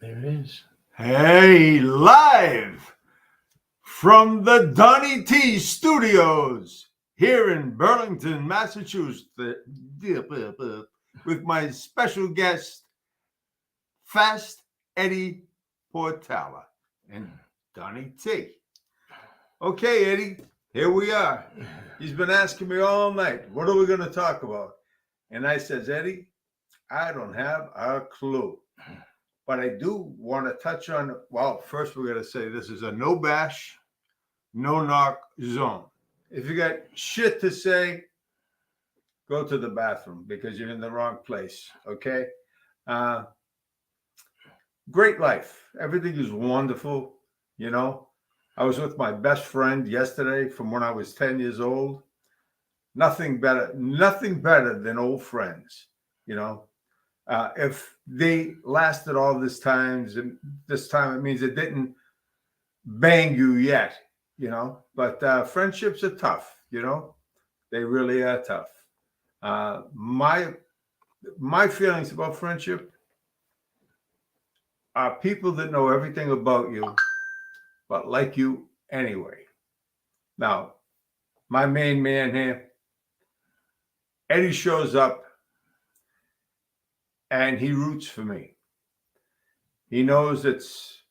There it is. Hey, live from the Donny T Studios here in Burlington, Massachusetts, with my special guest, Fast Eddie Portala and Donny T. Okay, Eddie, here we are. He's been asking me all night, what are we going to talk about? And I says, Eddie, I don't have a clue. But I do want to touch on, well, first we're going to say this is a no bash, no knock zone. If you got shit to say, go to the bathroom because you're in the wrong place, okay? Great life. Everything is wonderful, you know. I was with my best friend yesterday from when I was 10 years old. Nothing better than old friends, you know. If they lasted all this time, it means it didn't bang you yet, you know. But friendships are tough, you know. They really are tough. My feelings about friendship are people that know everything about you, but like you anyway. Now, my main man here, Eddie shows up. And he roots for me. He knows it's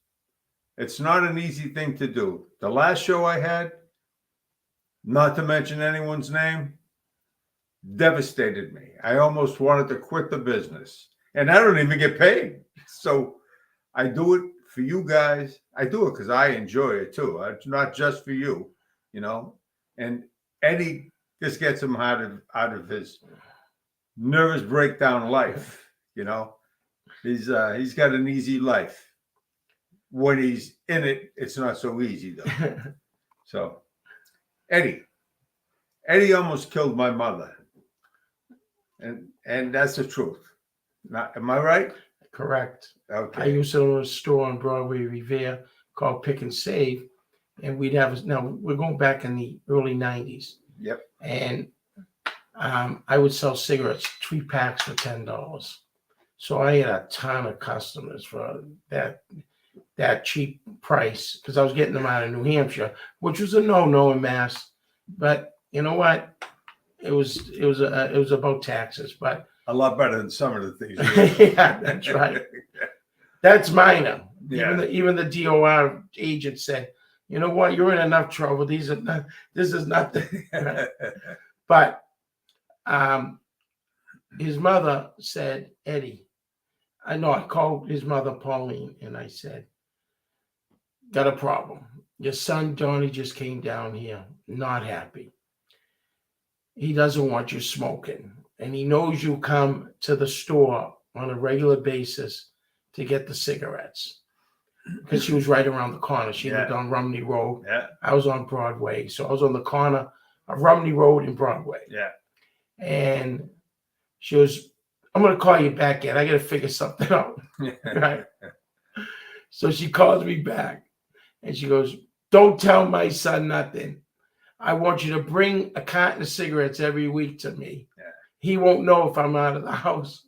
not an easy thing to do. The last show I had, not to mention anyone's name, devastated me. I almost wanted to quit the business. And I don't even get paid. So I do it for you guys. I do it because I enjoy it too. It's not just for you, you know. And Eddie just gets him out of his nervous breakdown life. You know, he's got an easy life. When he's in it, it's not so easy though. So, Eddie almost killed my mother, and that's the truth. Am I right? Correct. Okay. I used to own a store on Broadway Revere called Pick and Save, and we'd have we're going back in the early 90s. Yep. And I would sell cigarettes, 3 packs for $10. So I had a ton of customers for that cheap price because I was getting them out of New Hampshire, which was a no in Mass. But you know what? It was about taxes, but a lot better than some of the things. Yeah, that's right. That's minor. Yeah. Even the DOR agent said, you know what? You're in enough trouble. This is not the. But his mother said, Eddie. I called his mother, Pauline, and I said, got a problem. Your son, Donny, just came down here, not happy. He doesn't want you smoking. And he knows you come to the store on a regular basis to get the cigarettes. Because she was right around the corner. She lived on Rumney Road. Yeah. I was on Broadway. So I was on the corner of Rumney Road and Broadway. Yeah. And she was, I'm going to call you back, Ed. I got to figure something out. Right? So she calls me back and she goes, don't tell my son nothing. I want you to bring a carton of cigarettes every week to me. Yeah. He won't know if I'm out of the house.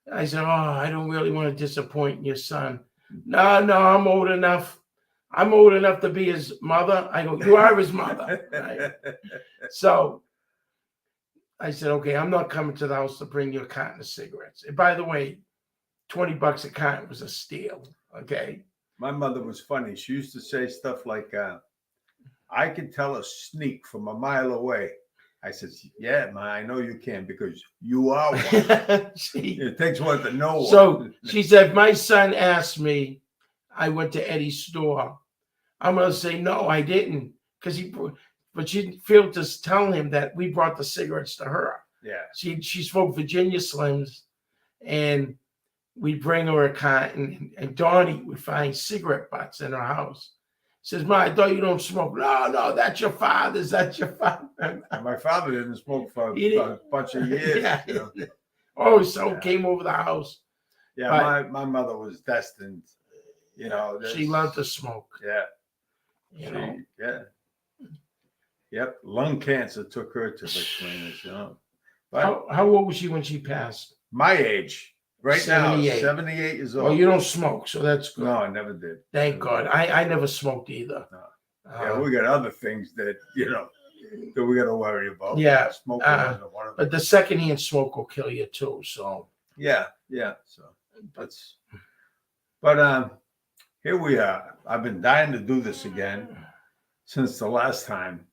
I said, I don't really want to disappoint your son. No, I'm old enough. I'm old enough to be his mother. I go, you are his mother. Right? So I said, okay, I'm not coming to the house to bring you a carton of cigarettes. And by the way, $20 a carton was a steal. Okay. My mother was funny. She used to say stuff like, I can tell a sneak from a mile away. I said, yeah, Ma, I know you can because you are one. It takes one to know one. So she said, my son asked me, I went to Eddie's store. I'm going to say, no, I didn't. But she didn't feel to tell him that we brought the cigarettes to her. Yeah. She smoked Virginia Slims, and we'd bring her a carton, and Donny would find cigarette butts in her house. Says, Ma, I thought you don't smoke. No, that's your father's. That's your father. My father didn't smoke for a bunch of years. Yeah. You know? Came over the house. Yeah, but my mother was destined. You know, she loved to smoke. Yeah. You know? Yeah. Yep. Lung cancer took her to the cleaners, you know. But how old was she when she passed? My age. Right now, 78. 78 years old. Well, you don't smoke, so that's good. No, I never did. Thank God. I never smoked either. No. Yeah, we got other things that that we got to worry about. Yeah, Smoking wasn't one of them. but the secondhand smoke will kill you too. So Yeah. So that's. But here we are. I've been dying to do this again since the last time.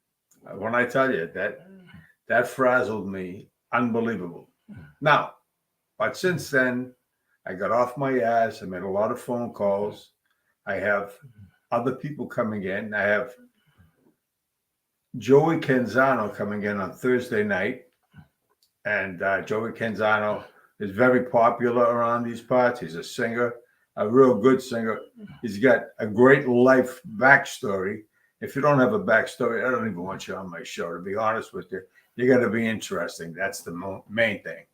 When I tell you that frazzled me, unbelievable. Now, but since then, I got off my ass. I made a lot of phone calls. I have other people coming in. I have Joey Canzano coming in on Thursday night. And Joey Canzano is very popular around these parts. He's a singer, a real good singer. He's got a great life backstory. If you don't have a backstory, I don't even want you on my show, to be honest with you. You got to be interesting. That's the main thing.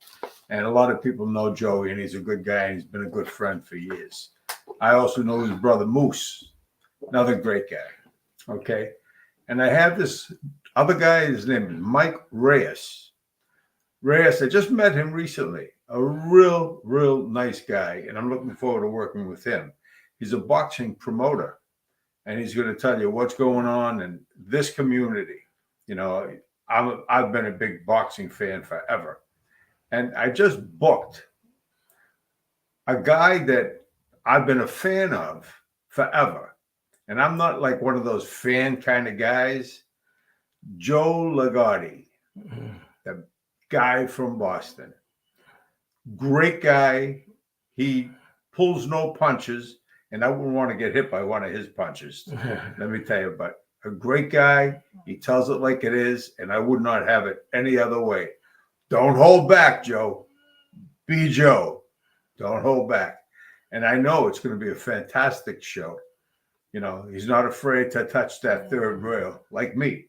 And a lot of people know Joey, and he's a good guy, and he's been a good friend for years. I also know his brother Moose, another great guy. Okay. And I have this other guy, his name is Mike Reyes. Reyes, I just met him recently. A real nice guy, and I'm looking forward to working with him. He's a boxing promoter, and he's going to tell you what's going on in this community. I've been a big boxing fan forever. And I just booked a guy that I've been a fan of forever. And I'm not like one of those fan kind of guys. Joe Lagotti, the guy from Boston. Great guy. He pulls no punches, and I wouldn't want to get hit by one of his punches. Let me tell you, but a great guy. He tells it like it is, and I would not have it any other way. Don't hold back, Joe. Be Joe. Don't hold back. And I know it's going to be a fantastic show. He's not afraid to touch that third rail like me.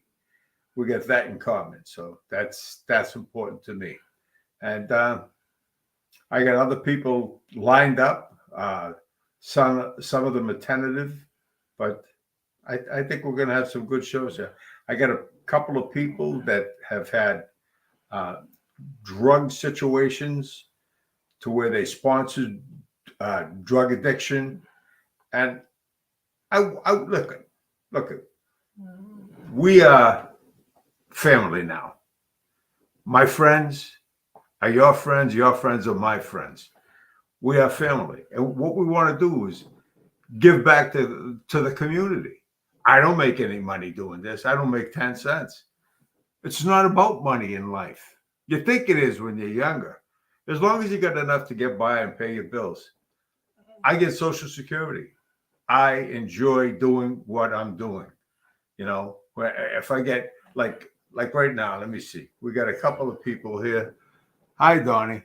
We get that in common. So that's important to me. And I got other people lined up. Some of them are tentative, but I think we're going to have some good shows here. I got a couple of people that have had drug situations to where they sponsored drug addiction. And I look, we are family now. My friends are your friends are my friends. We are family. And what we want to do is give back to the community. I don't make any money doing this. I don't make 10 cents. It's not about money in life. You think it is when you're younger. As long as you got enough to get by and pay your bills. I get Social Security. I enjoy doing what I'm doing. If I get like right now, let me see. We got a couple of people here. Hi, Donny.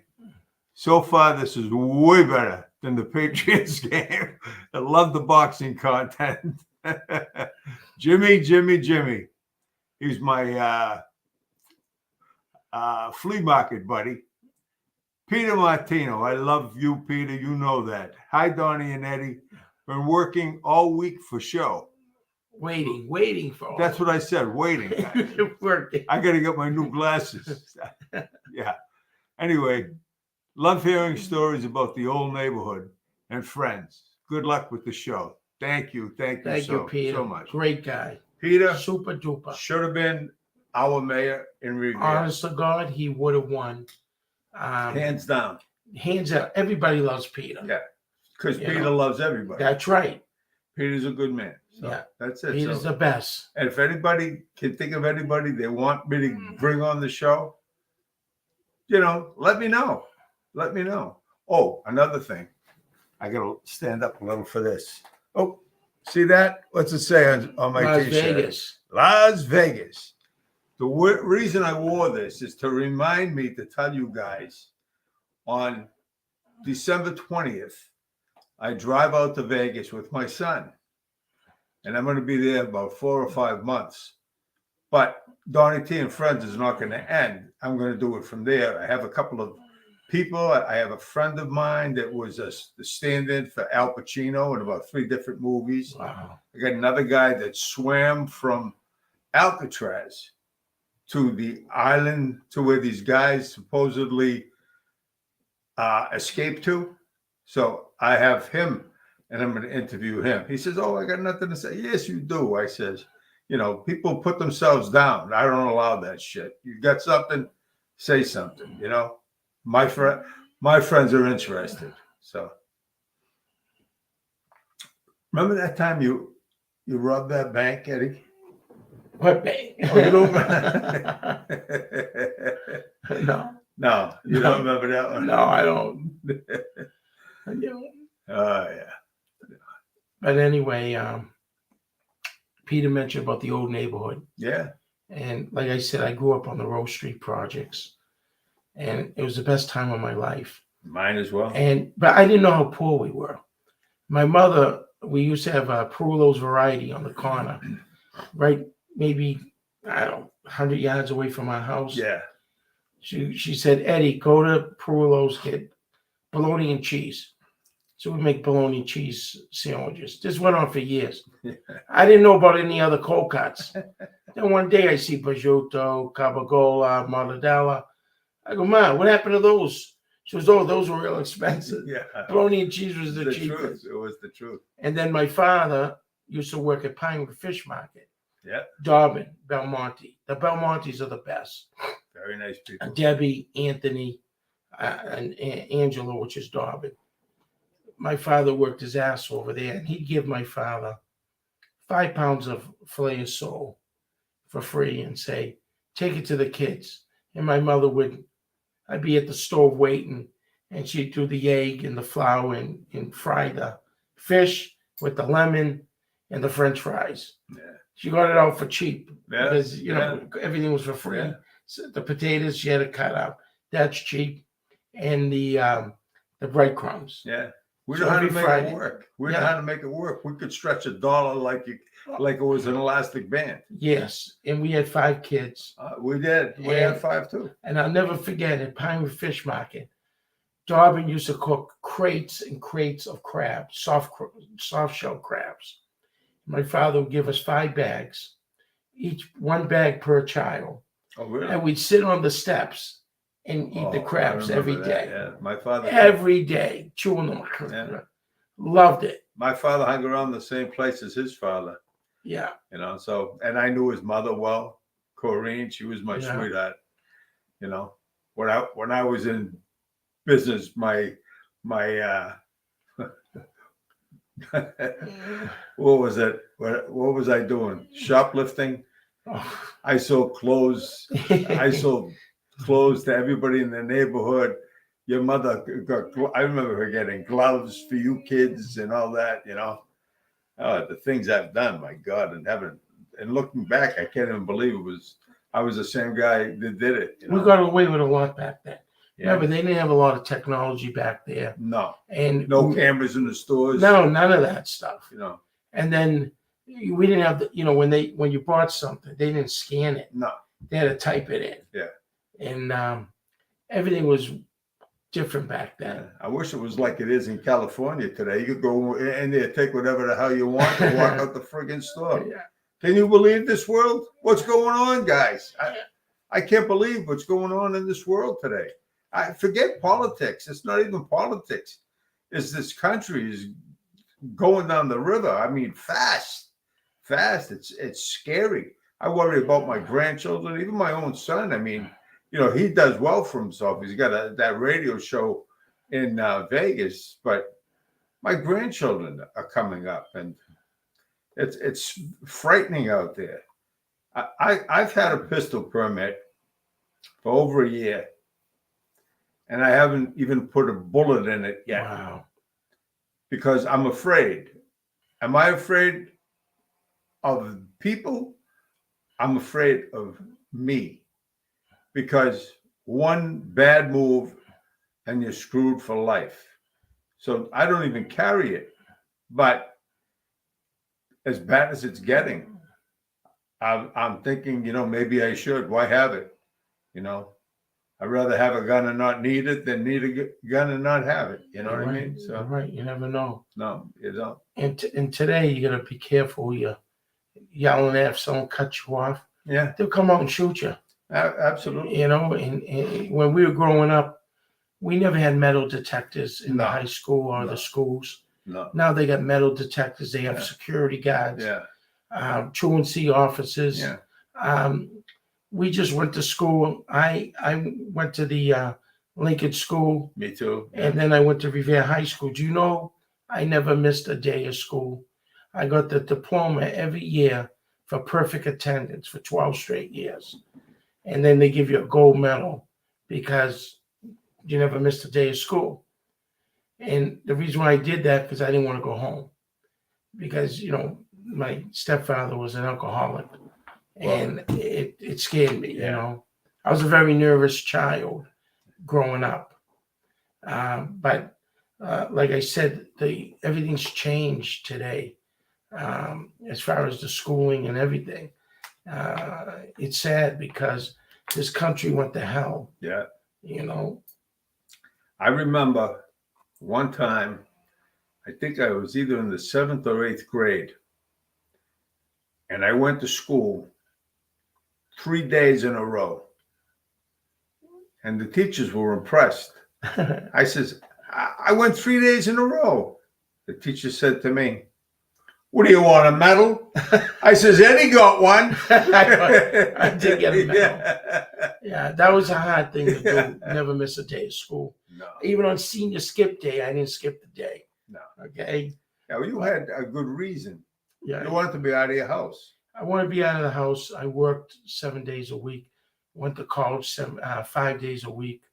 So far, this is way better than the Patriots game. I love the boxing content. Jimmy. He's my flea market buddy. Peter Martino. I love you, Peter. You know that. Hi, Donny and Eddie. Been working all week for show. Waiting for all. That's what I said. Waiting. Working. I got to get my new glasses. Yeah. Anyway, love hearing stories about the old neighborhood and friends. Good luck with the show. Thank you. Thank you, Peter. So much. Great guy. Peter. Super duper. Should have been our mayor in Revere. Honest to God, he would have won. Hands down. Hands out. Everybody loves Peter. Yeah. Because Peter loves everybody. That's right. Peter's a good man. So yeah. That's it. Peter's the best. And if anybody can think of anybody they want me to bring on the show, let me know. Let me know. Oh, another thing. I got to stand up a little for this. Oh, see that? What's it say on my Las t-shirt? Vegas. Las Vegas. The reason I wore this is to remind me to tell you guys on December 20th, I drive out to Vegas with my son. And I'm going to be there about 4 or 5 months. But Donny T and Friends is not going to end. I'm going to do it from there. I have a couple of people. I have a friend of mine that was the stand-in for Al Pacino in about 3 different movies. Wow. I got another guy that swam from Alcatraz to the island to where these guys supposedly escaped to. So I have him, and I'm going to interview him. He says, "Oh, I got nothing to say." Yes, you do. I says, people put themselves down. I don't allow that shit. You got something, say something. My friends are interested. So remember that time you robbed that bank, Eddie? What bank? Oh, you don't? No. No, you don't remember that one? No, I don't. Oh, yeah. But anyway, Peter mentioned about the old neighborhood. Yeah. And like I said, I grew up on the Rose Street projects. And it was the best time of my life. Mine as well. But I didn't know how poor we were. My mother, we used to have a Perulo's Variety on the corner, right? Maybe, I don't know, 100 yards away from our house. Yeah. She said, Eddie, go to Perulo's, get bologna and cheese. So we make bologna and cheese sandwiches. This went on for years. I didn't know about any other cold cuts. Then one day I see prosciutto, cabagola, mortadella. I go, Ma, what happened to those? She goes, oh, those were real expensive. Yeah. Bologna and cheese was the cheapest. Truth. It was the truth. And then my father used to work at Pinewood Fish Market. Yeah. Dobbin, Belmonte. The Belmontes are the best. Very nice people. Debbie, Anthony, and Angela, which is Dobbin. My father worked his ass over there, and he'd give my father 5 pounds of filet of sole for free and say, take it to the kids. And my mother I'd be at the stove waiting, and she'd do the egg and the flour and fry the fish with the lemon and the French fries. Yeah. She got it out for cheap because, everything was for free. Yeah. So the potatoes she had to cut out. That's cheap. And the breadcrumbs. Yeah. We know how to make it work. We know how to make it work. We could stretch $1 like it was an elastic band. Yes, and we had 5 kids. We did. We had 5 too. And I'll never forget at Pinewood Fish Market, Dobbin used to cook crates and crates of crabs, soft shell crabs. My father would give us 5 bags, each 1 bag per child. Oh, really? And we'd sit on the steps and eat the crabs every day. Yeah, my father every day, chewing them. Yeah. Loved it. My father hung around the same place as his father. Yeah. So, and I knew his mother well, Corrine. She was my sweetheart. When I was in business, my what was it? What was I doing? Shoplifting. Oh. I sold clothes. I sold clothes to everybody in the neighborhood. Your mother I remember her getting gloves for you kids and all that, Oh, the things I've done, my God in heaven. And looking back, I can't even believe I was the same guy that did it. We got away with a lot back then. Yeah, but they didn't have a lot of technology back there. No. And no cameras in the stores. No, none of that stuff. And then we didn't have when you bought something, they didn't scan it. No. They had to type it in. Yeah. And everything was different back then. Yeah. I wish it was like it is in California today. You could go in there, take whatever the hell you want, and walk out the friggin' store. Yeah. Can you believe this world? What's going on, guys? I can't believe what's going on in this world today. I forget politics. It's not even politics. It's this country is going down the river. I mean, fast. It's scary. I worry about my grandchildren, even my own son. I mean, he does well for himself. He's got that radio show in Vegas, but my grandchildren are coming up, and it's frightening out there. I've had a pistol permit for over a year, and I haven't even put a bullet in it yet. Wow. Because I'm afraid. Am I afraid of people? I'm afraid of me. Because one bad move and you're screwed for life. So I don't even carry it. But as bad as it's getting, I'm thinking, maybe I should. Why have it? I'd rather have a gun and not need it than need a gun and not have it. You know what I mean? So right. You never know. No, you don't. And today you got to be careful. You're yelling at if someone cuts you off. Yeah. They'll come out and shoot you. Absolutely. And when we were growing up, We never had metal detectors in the No. high school or No. the schools. No. Now they got metal detectors. They have Yeah. security guards, Yeah. truancy officers. Yeah. We just went to school. I went to the Lincoln School, Me too. Yeah. and then I went to Revere High School. Do you know I never missed a day of school? I got the diploma every year for perfect attendance for 12 straight years. And then they give you a gold medal because you never missed a day of school. And the reason why I did that, because I didn't want to go home. Because, my stepfather was an alcoholic. And it scared me, I was a very nervous child growing up. But like I said, everything's changed today as far as the schooling and everything. It's sad because this country went to hell. Yeah. I remember one time, I think I was either in the 7th or 8th grade, and I went to school 3 days in a row. And the teachers were impressed. I says, I went 3 days in a row. The teacher said to me, "What do you want, a medal?" I says, "Eddie got one." I did get a medal. Yeah, that was a hard thing to do. Never miss a day of school. No. Even on senior skip day, I didn't skip the day. No. Okay. Yeah, well, you had a good reason. Yeah. You wanted to be out of your house. I want to be out of the house. I worked 7 days a week. Went to college 5 days a week.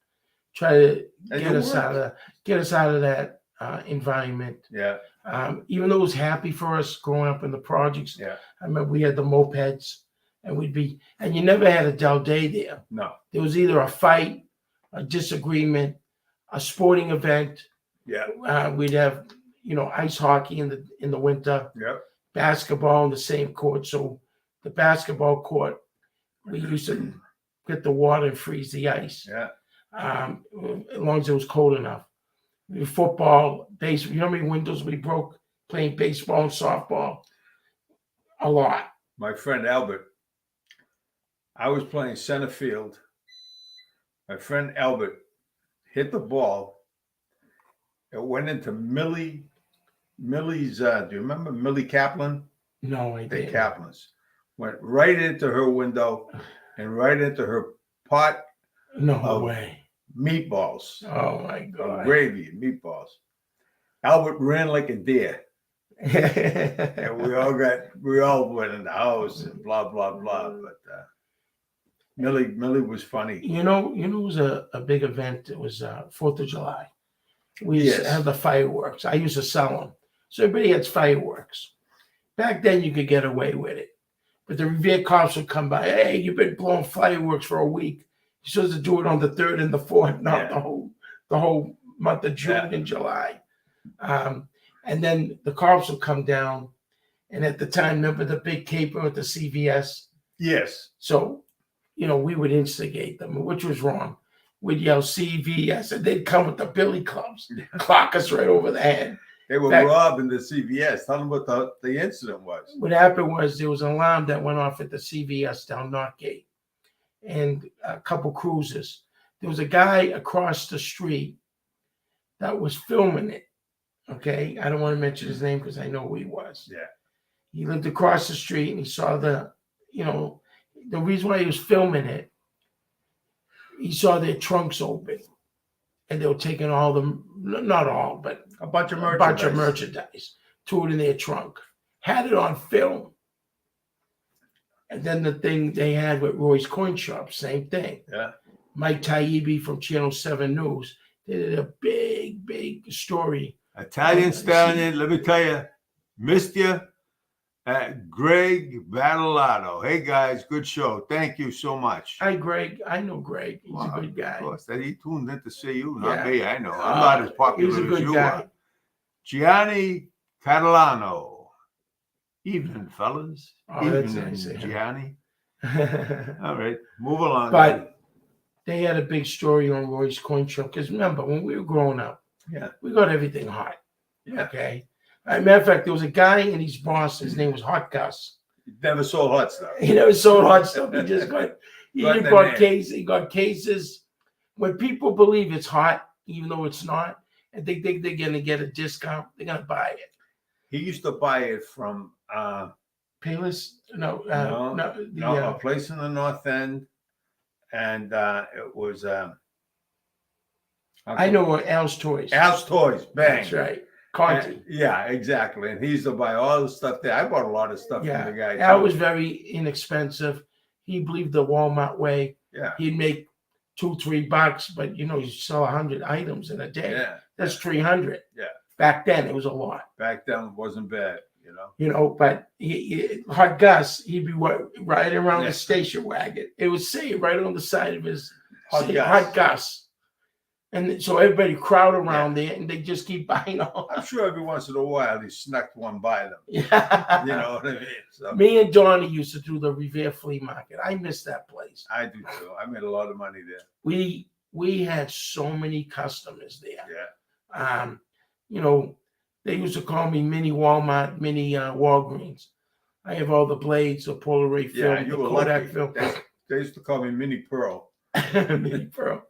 Try to get us out of that environment. Yeah. Even though it was happy for us growing up in the projects. Yeah. I remember we had the mopeds, and you never had a dull day there. No. There was either a fight, a disagreement, a sporting event. Yeah. We'd have, ice hockey in the winter. Yeah. Basketball in the same court. So the basketball court, we used to get the water and freeze the ice. Yeah. As long as it was cold enough. Football, baseball. You know how many windows we broke playing baseball and softball? A lot. My friend Albert, I was playing center field. My friend Albert hit the ball. It went into Millie's, do you remember Millie Kaplan? No, I The didn't. Kaplans. Went right into her window and right into her pot No way. meatballs. Oh my God. Gravy and meatballs. Albert ran like a deer. And we all went in the house and blah, blah, blah. But Millie was funny. It was a big event. It was 4th of July. We used to have the fireworks. I used to sell them. So everybody had fireworks. Back then you could get away with it. But the Revere cops would come by. Hey, you've been blowing fireworks for a week. You're supposed to do it on the 3rd and the 4th, not the whole month of June and July. And then the cops would come down. And at the time, remember the big caper at the CVS? Yes. So, we would instigate them, which was wrong. We'd yell CVS, and they'd come with the billy clubs, clock us right over the head. They were robbing the CVS. Tell them what the incident was. What happened was there was an alarm that went off at the CVS down Northgate, and a couple cruisers. There was a guy across the street that was filming it. Okay, I don't want to mention his name because I know who he was. Yeah. He lived across the street, and he saw the reason why he was filming it. He saw their trunks open, and they were taking all them, not all, but a bunch of merchandise, threw it in their trunk, had it on film. And then the thing they had with Roy's Coin Shop, same thing. Yeah. Mike Taibbi from Channel 7 News, they did a big story. Italian Stallion, let me tell you, missed you. Greg Battalato. Hey, guys, good show. Thank you so much. Hi, Greg. I know Greg. He's a good guy. Of course, he tuned in to see you, not me. I know. I'm not as popular as you are. Gianni Catalano. Evening, fellas. That's Evening, nice, Gianni. All right, move along. But they had a big story on Roy's Coin Shop because remember when we were growing up, we got everything hot. Yeah. Okay. As a matter of fact, there was a guy in his boss. His name was Hot Gus. He never sold hot stuff. He never sold hot stuff. He got cases. He got cases. When people believe it's hot, even though it's not, and they think they're going to get a discount. They're going to buy it. He used to buy it from Payless? No, a place in the North End, and it was I know what Al's Toys. Al's Toys, bang. That's right. Conti. Yeah, exactly. And he used to buy all the stuff there. I bought a lot of stuff from the guy. Al was very inexpensive. He believed the Walmart way. Yeah. He'd make $2-3, but you sell 100 items in a day. Yeah. That's 300. Yeah. Back then, it was a lot. Back then, it wasn't bad, But Hot Gus, he'd be riding around the station wagon. It would say right on the side of his Hot Gus. And so everybody crowd around there, and they just keep buying all. I'm sure every once in a while he snuck one by them. Yeah. You know what I mean? So, me and Donny used to do the Revere Flea Market. I miss that place. I do too. I made a lot of money there. We had so many customers there. Yeah. They used to call me Mini Walmart, Mini Walgreens. I have all the blades, the Polaroid film, you the were Kodak lucky. film. They used to call me Mini Pearl. Mini Pearl.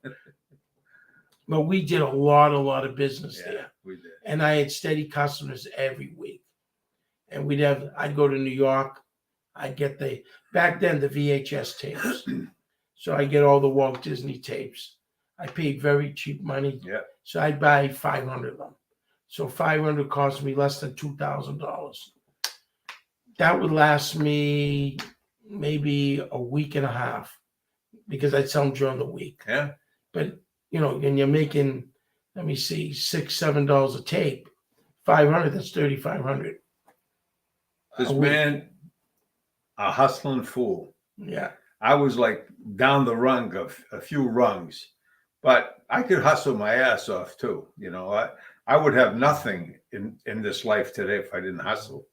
But we did a lot of business there. We did. And I had steady customers every week. And I'd go to New York. I'd get back then the VHS tapes. So I get all the Walt Disney tapes. I paid very cheap money. Yeah. So I'd buy 500 of them. So 500 cost me less than $2,000. That would last me maybe a week and a half because I'd sell them during the week. Yeah. But and you're making, let me see, $6-7 a tape, 500. That's 3,500. This man, a hustling fool. Yeah. I was like down the rung of a few rungs, but I could hustle my ass off too. I would have nothing in this life today if I didn't hustle.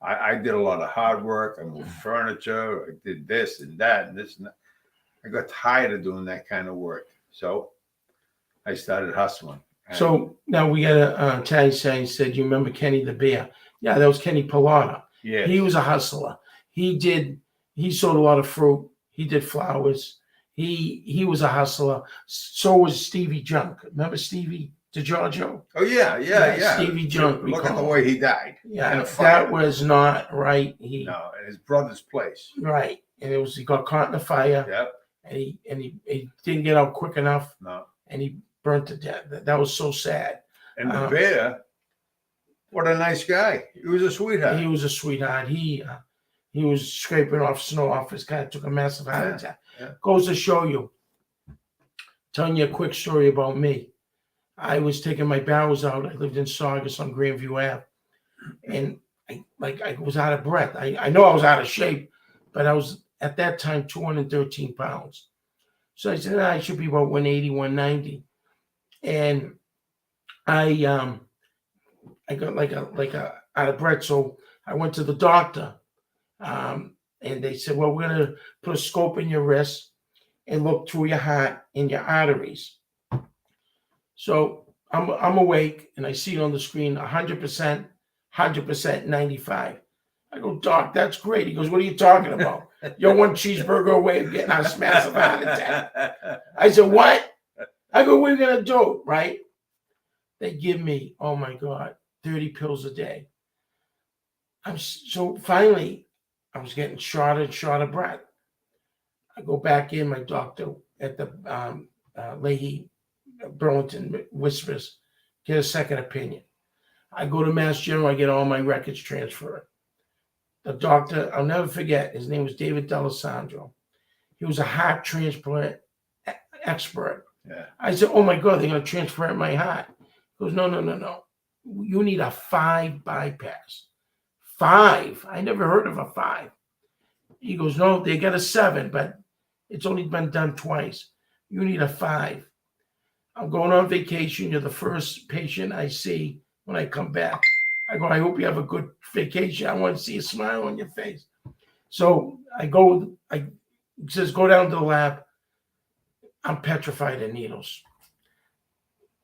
I did a lot of hard work. I moved furniture. I did this and that and this and that. I got tired of doing that kind of work. So I started hustling. So now we got a Italian saying, said, you remember Kenny the Bear? Yeah, that was Kenny Pilata. Yeah. He was a hustler. He sold a lot of fruit. He did flowers. He was a hustler. So was Stevie Junk. Remember Stevie DiGiorgio? Oh, yeah. Stevie Junk. Look at the way he died. Yeah, that was not right. No, at his brother's place. Right. And he got caught in a fire. Yep. And he didn't get out quick enough. No. And he burnt to death. That was so sad. And the bear, what a nice guy. He was a sweetheart. He was a sweetheart. He was scraping off snow off his car. Took a massive heart attack. Yeah. Goes to show you. Telling you a quick story about me. I was taking my barrels out. I lived in Saugus on Grandview Ave. And I was out of breath. I know I was out of shape, but I was at that time 213 pounds. So I said, I should be about 180, 190. And I got like a out of breath. So I went to the doctor. And they said, well, we're going to put a scope in your wrist and look through your heart and your arteries. So I'm awake and I see on the screen 100%, 95. I go, Doc, that's great. He goes, what are you talking about? You're one cheeseburger away from getting a massive heart attack. I said, what? I go, what are you going to do? Right? They give me, oh my God, 30 pills a day. So finally, I was getting short of breath. I go back in, my doctor at the Leahy, Burlington whispers, get a second opinion. I go to Mass General, I get all my records transferred. The doctor, I'll never forget, his name was David D'Alessandro. He was a heart transplant expert. Yeah. I said, oh my God, they're going to transplant my heart. He goes, no. You need a 5 bypass. 5? I never heard of a 5. He goes, no, they got a 7, but it's only been done twice. You need a 5. I'm going on vacation. You're the first patient I see when I come back. I go, I hope you have a good vacation. I want to see a smile on your face. So I go, he says, go down to the lab. I'm petrified of needles.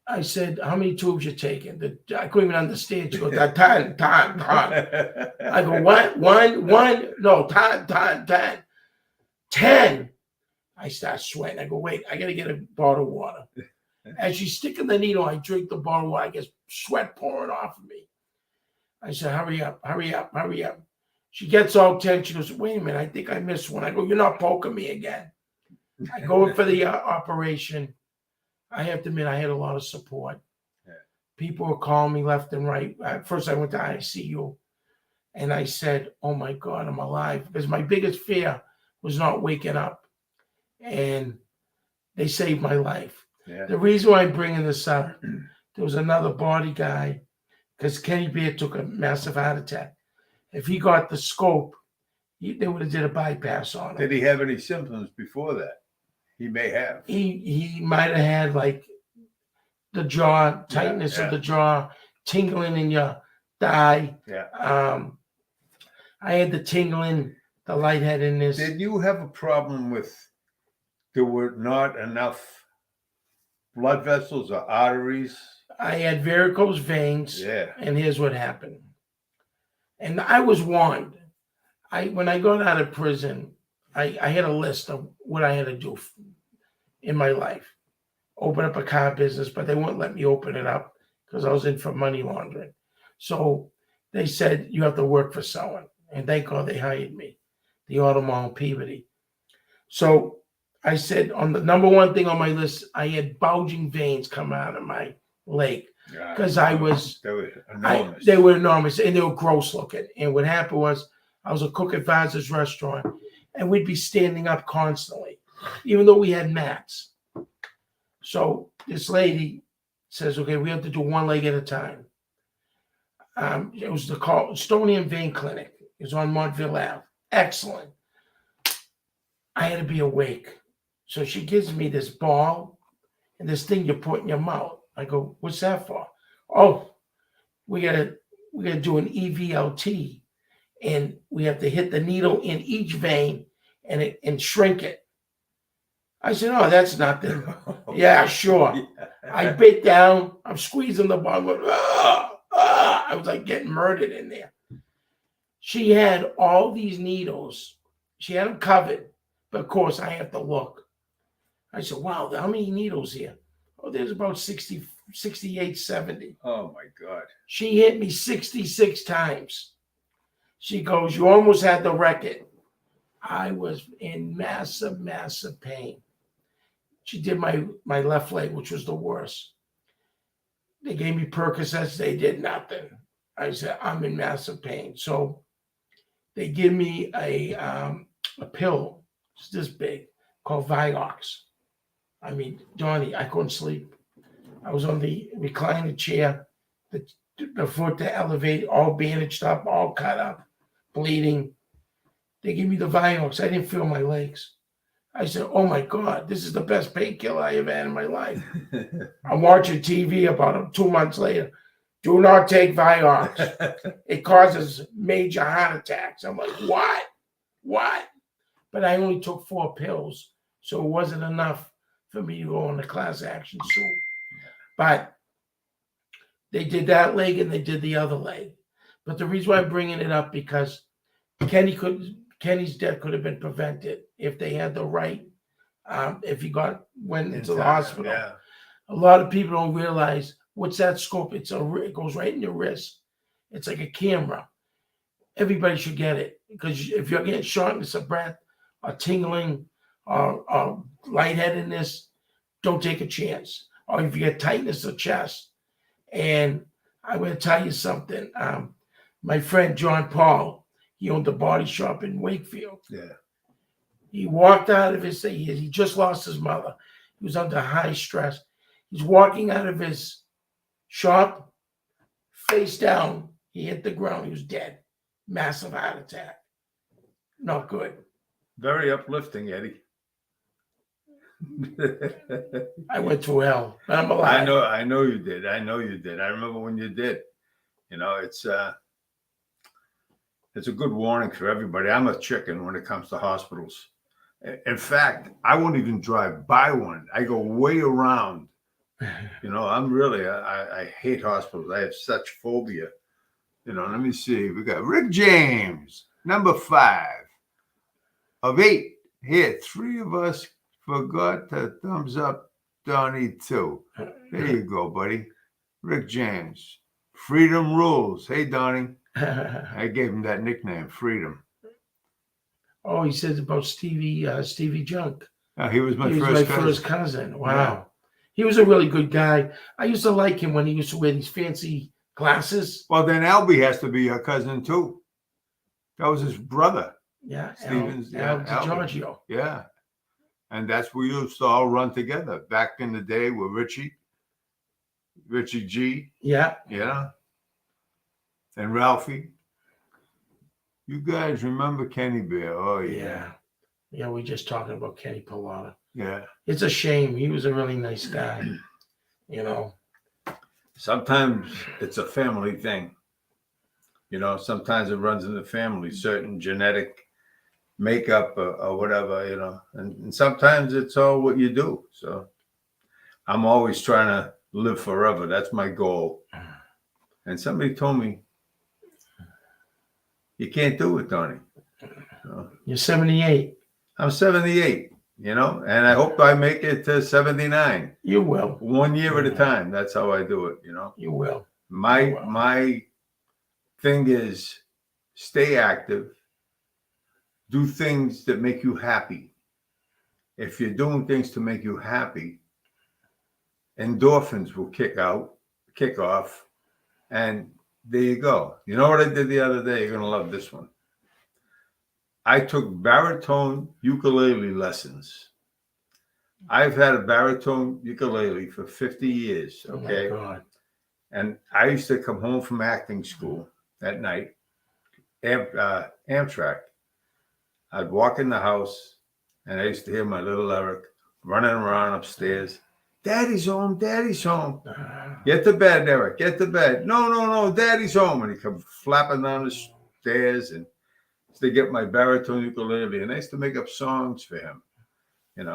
I said, how many tubes you taking? I couldn't even understand. She goes, 10. I go, what? One? No, 10. 10. I start sweating. I go, wait, I got to get a bottle of water. As she's sticking the needle, I drink the bottle of water. I get sweat pouring off of me. I said, hurry up, hurry up, hurry up. She gets all tense. She goes, wait a minute, I think I missed one. I go, you're not poking me again. I go in for the operation. I have to admit, I had a lot of support. Yeah. People were calling me left and right. First, I went to ICU, and I said, oh, my God, I'm alive. Because my biggest fear was not waking up. And they saved my life. Yeah. The reason why I'm bringing this up, there was another body guy, because Kenny Beer took a massive heart attack. If he got the scope, they would have did a bypass on him. Did he have any symptoms before that? He may have. He might have had like the jaw, tightness of the jaw, tingling in your thigh. Yeah. I had the tingling, the lightheadedness. Did you have a problem with there were not enough blood vessels or arteries? I had varicose veins. Yeah. And here's what happened. And I was warned. When I got out of prison, I had a list of what I had to do in my life. Open up a car business, but they wouldn't let me open it up because I was in for money laundering. So they said, you have to work for someone. And thank God they hired me, the Auto Mall in Peabody. So I said, on the number one thing on my list, I had bulging veins come out of my leg because they were enormous. They were enormous and they were gross looking. And what happened was I was a cook at Vaz's restaurant and we'd be standing up constantly, even though we had mats. So this lady says, okay, we have to do one leg at a time. It was the Stony and Vein Clinic. It was on Montville Ave. Excellent. I had to be awake. So she gives me this ball and this thing you put in your mouth. I go, what's that for? Oh, we gotta do an EVLT, and we have to hit the needle in each vein and shrink it. I said, oh, that's nothing. Yeah, sure. Yeah. I bit down. I'm squeezing the ball. I was like getting murdered in there. She had all these needles. She had them covered, but of course I have to look. I said, wow, how many needles here? Oh, there's about 60, 68, 70. Oh, my God. She hit me 66 times. She goes, you almost had the record. I was in massive, massive pain. She did my left leg, which was the worst. They gave me Percocets. They did nothing. I said, I'm in massive pain. So they give me a pill. It's this big called Vioxx. I mean, Donny, I couldn't sleep. I was on the recliner chair, the foot to elevate, all bandaged up, all cut up, bleeding. They gave me the Vioxx. I didn't feel my legs. I said, oh, my God, this is the best painkiller I ever had in my life. I'm watching TV about 2 months later. Do not take Vioxx. It causes major heart attacks. I'm like, what? What? But I only took 4 pills, so it wasn't enough for me to go on the class action suit. But they did that leg and they did the other leg. But the reason why I'm bringing it up because Kenny's death could have been prevented if they had the right, if he went into the hospital. Yeah. A lot of people don't realize what's that scope. It goes right in your wrist. It's like a camera. Everybody should get it because if you're getting shortness of breath or tingling or lightheadedness, don't take a chance. Or if you get tightness of chest. And I'm going to tell you something. My friend John Paul, he owned a body shop in Wakefield. Yeah. He walked out of his, he just lost his mother. He was under high stress. He's walking out of his shop, face down. He hit the ground. He was dead. Massive heart attack. Not good. Very uplifting, Eddie. I went through hell, but I'm alive. I know you did. I remember when you did. You know, it's a good warning for everybody. I'm a chicken when it comes to hospitals. In fact, I won't even drive by one. I go way around. You know, I hate hospitals. I have such phobia. You know, let me see. We got Rick James, number 5 of 8. Here, 3 of us forgot to thumbs up Donny too. There you go, buddy. Rick James. Freedom rules. Hey, Donny. I gave him that nickname, Freedom. Oh, he says about Stevie Junk. He was my He was first my cousin. first cousin. Wow. Yeah. He was a really good guy. I used to like him when he used to wear these fancy glasses. Well, then Albie has to be your cousin too. That was his brother. Yeah, Stevens. Al Albie. DiGiorgio. Yeah. And that's we used to all run together back in the day with Richie G, Yeah. and Ralphie. You guys remember Kenny Bear? Oh, yeah. Yeah, we're just talking about Kenny Pilata. Yeah. It's a shame. He was a really nice guy, you know. Sometimes it's a family thing. Sometimes it runs in the family, certain genetic makeup or whatever, and sometimes it's all what you do. So I'm always trying to live forever. That's my goal. And somebody told me, you can't do it, Donny. So, You're 78. I'm 78, and I hope I make it to 79. You will. 1 year at a time. That's how I do it, You will. My thing is stay active. Do things that make you happy. If you're doing things to make you happy, endorphins will kick off, and there you go. You know what I did the other day? You're going to love this one. I took baritone ukulele lessons. I've had a baritone ukulele for 50 years, okay? Oh my God. And I used to come home from acting school at night, Amtrak. I'd walk in the house, and I used to hear my little Eric running around upstairs. Daddy's home, Daddy's home. Get to bed, Eric, get to bed. No, Daddy's home. And he come flapping down the stairs and to get my baritone ukulele. And I used to make up songs for him, and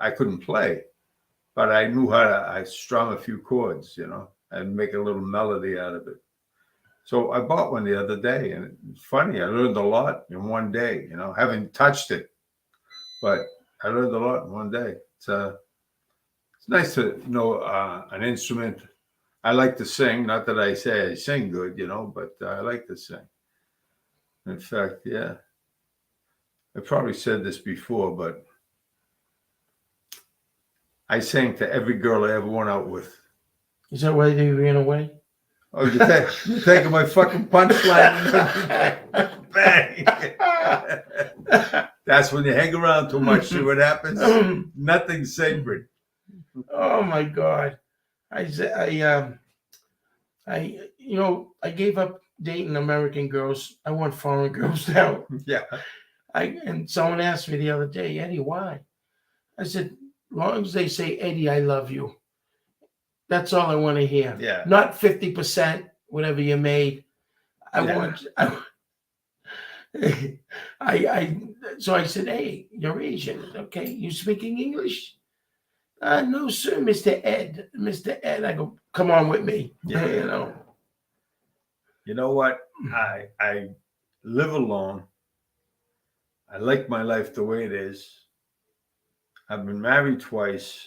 I couldn't play, but I knew I strung a few chords, and make a little melody out of it. So I bought one the other day, and it's funny. I learned a lot in one day, haven't touched it, but I learned a lot in one day. It's nice to know an instrument. I like to sing. Not that I say I sing good, but I like to sing. In fact, yeah. I probably said this before, but I sang to every girl I ever went out with. Is that why they ran away? Oh, you're taking my fucking punchline. Bang. That's when you hang around too much. See what happens? Nothing's sacred. Oh my God. I gave up dating American girls. I want foreign girls now. Yeah. And someone asked me the other day, Eddie, why? I said, as long as they say, Eddie, I love you. That's all I want to hear. Yeah. Not 50%, whatever you made. So I said, hey, you're Asian. Okay. You speaking English? No, sir, Mr. Ed. Mr. Ed. I go, come on with me. Yeah. You know what? I live alone. I like my life the way it is. I've been married twice.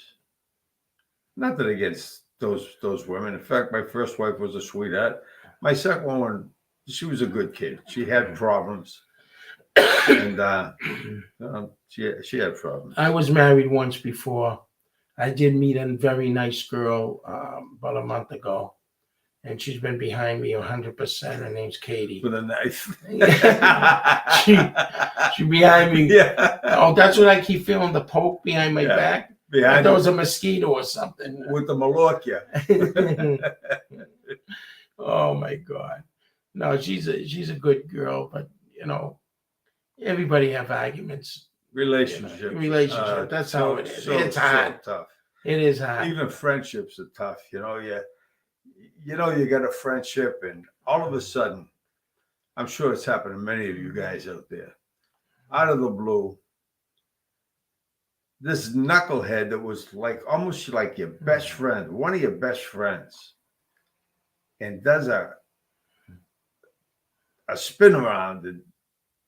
Not that against those women. In fact, my first wife was a sweetheart. My second one, she was a good kid. She had problems, and she had problems. I was married once before. I did meet a very nice girl about a month ago, and she's been behind me 100%. Her name's Katie. With a knife. she behind me. Yeah. Oh, that's what I keep feeling, the poke behind my back. Behind there was a mosquito or something. With the Mallorca. Oh my God. No, she's a good girl, but everybody have arguments. Relationship. That's how it is. It's hard. So tough. It is hard. Even friendships are tough. You got a friendship, and all of a sudden, I'm sure it's happened to many of you guys out there. Out of the blue, this knucklehead that was almost like your best friend, one of your best friends, and does a spin around and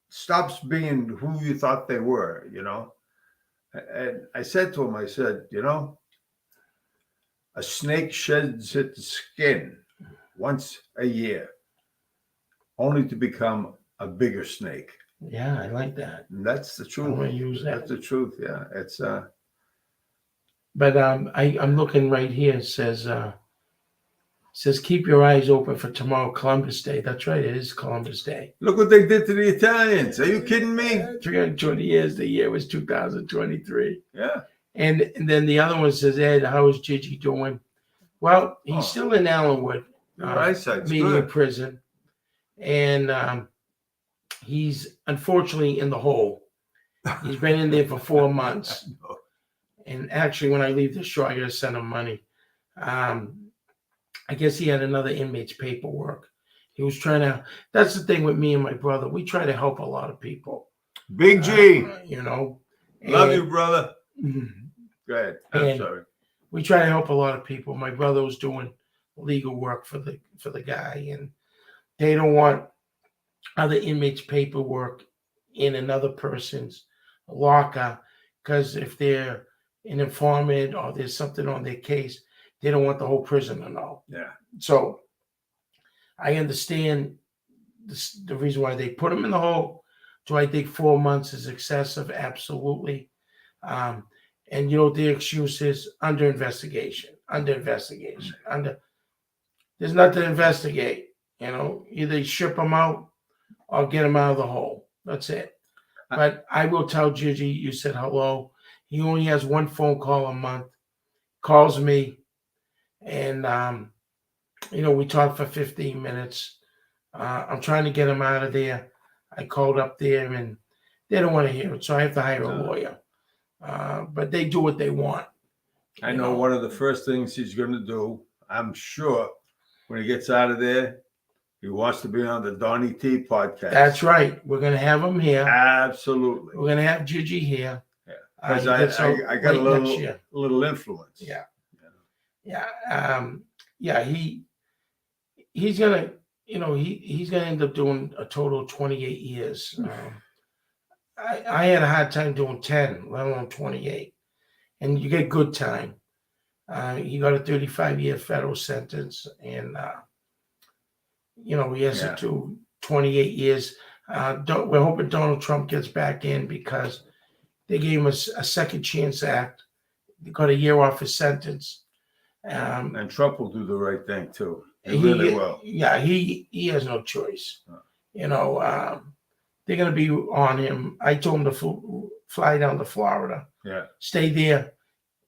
stops being who you thought they were, And I said to him, I said, you know, a snake sheds its skin once a year, only to become a bigger snake. Yeah, I like that. And that's the I'm truth. gonna use that. That's the truth. Yeah, it's But I'm looking right here. It says keep your eyes open for tomorrow, Columbus Day. That's right. It is Columbus Day. look what they did to the Italians. Are you kidding me? 320 years. The year was 2023. Yeah. And then the other one says, Ed, how is Gigi doing? Well, he's still in Allenwood, Your eyesight's medium good. prison, and he's unfortunately in the hole. He's been in there for 4 months. And actually, when I leave the show, I got to send him money. I guess he had another inmate's paperwork. He was trying to. That's the thing with me and my brother. We try to help a lot of people. Big G. You know. Love you, brother. Mhm. Go ahead. I'm sorry. We try to help a lot of people. My brother was doing legal work for the guy, and they don't want other inmates' paperwork in another person's locker because if they're an informant or there's something on their case, they don't want the whole prison to know. Yeah. So I understand the reason why they put him in the hole. Do I think 4 months is excessive? Absolutely. And you know the excuse is under investigation. There's nothing to investigate. You know, either ship him out or get him out of the hole. That's it. But I will tell Gigi, you said hello. He only has one phone call a month. Calls me, and you know we talk for 15 minutes. I'm trying to get him out of there. I called up there, and they don't want to hear it, so I have to hire a lawyer. But they do what they want. I know one of the first things he's going to do, I'm sure, when he gets out of there, he wants to be on the Donny T podcast. That's right. We're going to have him here. Absolutely. We're going to have Gigi here. Yeah. Because I got a little influence. Yeah. Yeah. He's going to, you know, he's going to end up doing a total of 28 years. I had a hard time doing 10, let alone 28. And you get good time. He got a 35-year federal sentence, and you know he has to do 28 years. We're hoping Donald Trump gets back in because they gave him a Second Chance Act. He got a year off his sentence. And Trump will do the right thing too. He really will. Yeah, he has no choice. You know, they're going to be on him. I told him to fly down to Florida. Yeah. Stay there.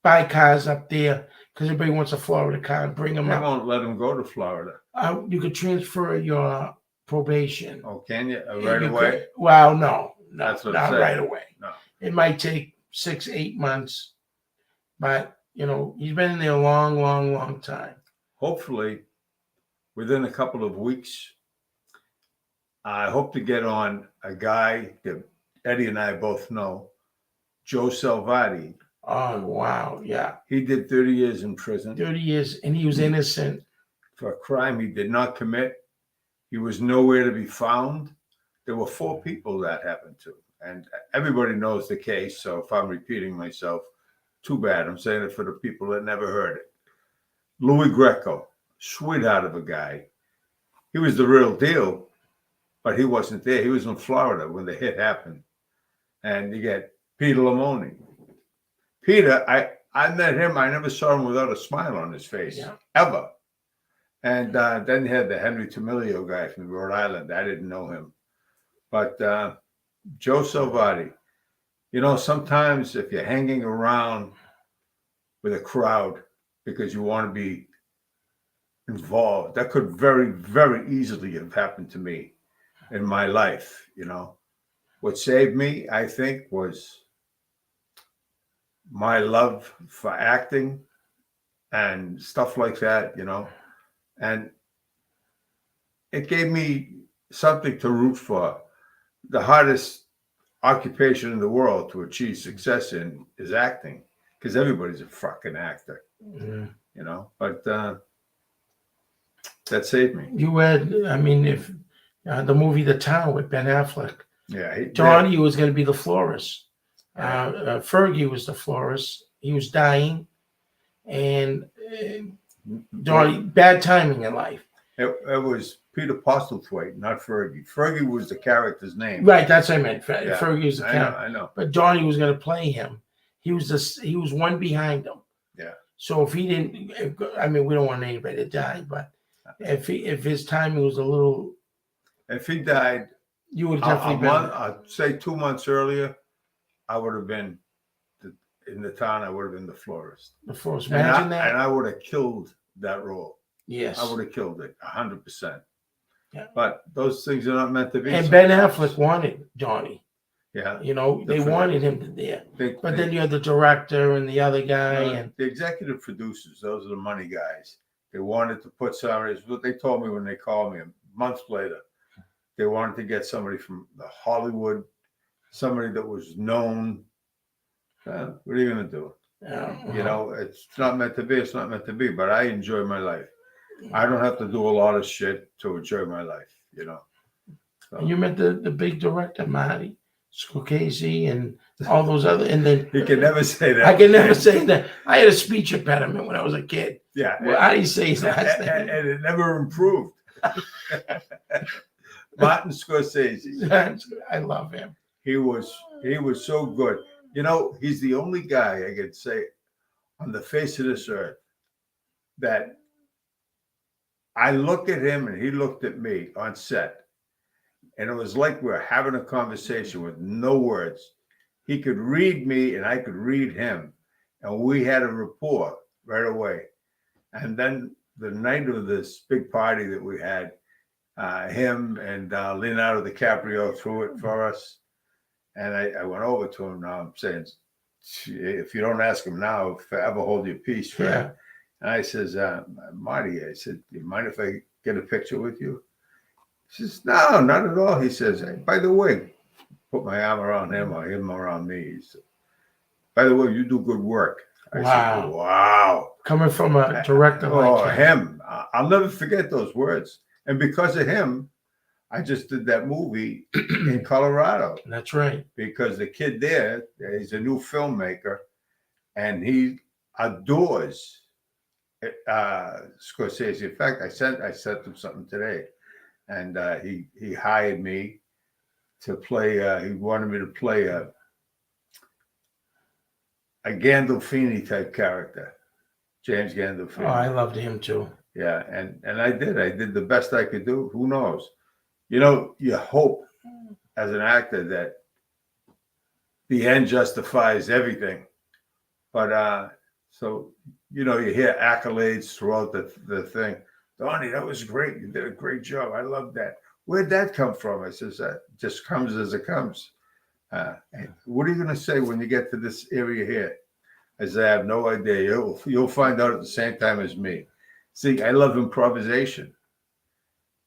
Buy cars up there because everybody wants a Florida car and bring them up. They won't let him go to Florida. You could transfer your probation. Oh, can you? Right away? Well, no. That's what not right away. No. It might take 6-8 months. But, you know, he's been in there a long, long, long time. Hopefully, within a couple of weeks, I hope to get on a guy that Eddie and I both know, Joe Salvati. Oh, wow. Yeah. He did 30 years in prison. 30 years, and he was innocent. For a crime he did not commit. He was nowhere to be found. There were 4 people that happened to. And everybody knows the case, so if I'm repeating myself, too bad. I'm saying it for the people that never heard it. Louis Greco, sweetheart of a guy. He was the real deal, but he wasn't there. He was in Florida when the hit happened. And you get Peter Lamoni. Peter, I met him. I never saw him without a smile on his face, ever. And then you had the Henry Tamilio guy from Rhode Island. I didn't know him. But Joe Salvati, you know, sometimes if you're hanging around with a crowd because you want to be involved, that could very, very easily have happened to me in my life, you know. What saved me, I think, was my love for acting and stuff like that, you know. And it gave me something to root for. The hardest occupation in the world to achieve success in is acting, because everybody's a fucking actor, you know. But that saved me. You had, I mean, if the movie The Town with Ben Affleck, Yeah, Donny was going to be the florist. Fergie was the florist. He was dying, and Donny, bad timing in life. It was Peter Postlethwaite, not Fergie. Fergie was the character's name. Right, that's what I meant. Yeah, Fergie was the character. I know. But Donny was going to play him. He was one behind him. Yeah. So if he didn't, I mean, we don't want anybody to die, but if his timing was a little, If he died, you would definitely I'd say 2 months earlier, I would have been in the town. I would have been the florist. The florist. Imagine that. And I would have killed that role. Yes. I would have killed it 100%. Yeah. But those things are not meant to be. And Ben Affleck wanted Donny. Yeah. You know, they wanted him to there. But then you had the director and the other guy. And the executive producers, those are the money guys. They wanted to put somebody, what they told me when they called me months later. They wanted to get somebody from the Hollywood, somebody that was known. What are you going to do? You know, it's not meant to be. It's not meant to be. But I enjoy my life. I don't have to do a lot of shit to enjoy my life, you know. So. And you met the big director, Marty Scorsese, and all those other. And then you can never say that. I can never say that. I had a speech impediment when I was a kid. Yeah. Well, how do you say his last name? And it never improved. Martin Scorsese. I love him. He was so good. You know, he's the only guy I could say on the face of this earth that I looked at him and he looked at me on set. And it was like we were having a conversation with no words. He could read me and I could read him. And we had a rapport right away. And then the night of this big party that we had, him and Leonardo DiCaprio threw it for us. And I went over to him now. I'm saying, if you don't ask him now, forever hold your peace, right? Yeah. And I says, Marty, I said, do you mind if I get a picture with you? He says, no, not at all. He says, hey, by the way, put my arm around him or him around me. He said, by the way, you do good work. I said, wow. Coming from a director like him. I'll never forget those words. And because of him, I just did that movie in Colorado. That's right. Because the kid there, he's a new filmmaker, and he adores Scorsese. In fact, I sent him something today, and he hired me to play. He wanted me to play a Gandolfini type character, James Gandolfini. Oh, I loved him too. Yeah, and I did. I did the best I could do. Who knows? You know, you hope as an actor that the end justifies everything. But so, you know, you hear accolades throughout the thing. Donny, that was great. You did a great job. I love that. Where'd that come from? I says, that just comes as it comes. What are you going to say when you get to this area here? I said, I have no idea. You'll find out at the same time as me. See, I love improvisation.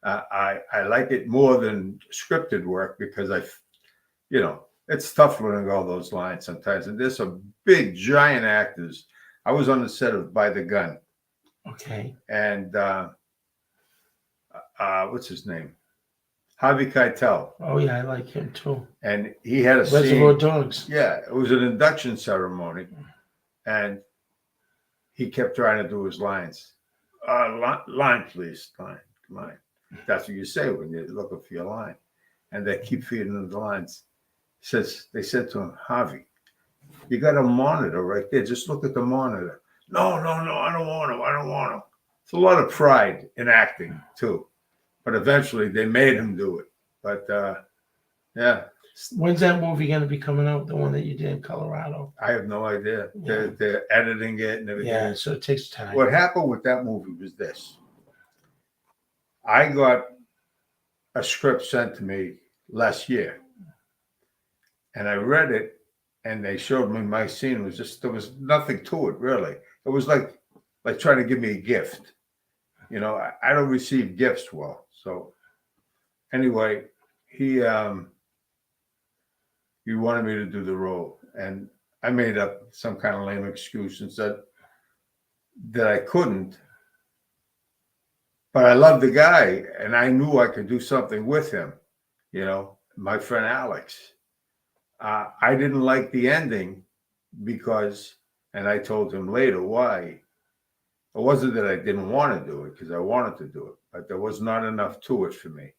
I like it more than scripted work because you know, it's tough learning all those lines sometimes. And there's some big, giant actors. I was on the set of By the Gun. Okay. And what's his name? Harvey Keitel. Oh, yeah, I like him too. And he had a Reservoir Dogs. Yeah, it was an induction ceremony. And he kept trying to do his lines. Line, please. Line. That's what you say when you're looking for your line. And they keep feeding him the lines. They said to him, Harvey, you got a monitor right there. Just look at the monitor. No, I don't want him. It's a lot of pride in acting, too. But eventually they made him do it. But, yeah. When's that movie going to be coming out? The one that you did in Colorado? I have no idea. Yeah. They're editing it and everything. Yeah, so it takes time. What happened with that movie was this. I got a script sent to me last year. And I read it, and they showed me my scene. It was just, there was nothing to it, really. It was like trying to give me a gift. You know, I don't receive gifts well. So anyway, he wanted me to do the role. And I made up some kind of lame excuse and said that I couldn't. But I loved the guy, and I knew I could do something with him. You know, my friend Alex. I didn't like the ending because, and I told him later why. It wasn't that I didn't want to do it, because I wanted to do it, but there was not enough to it for me.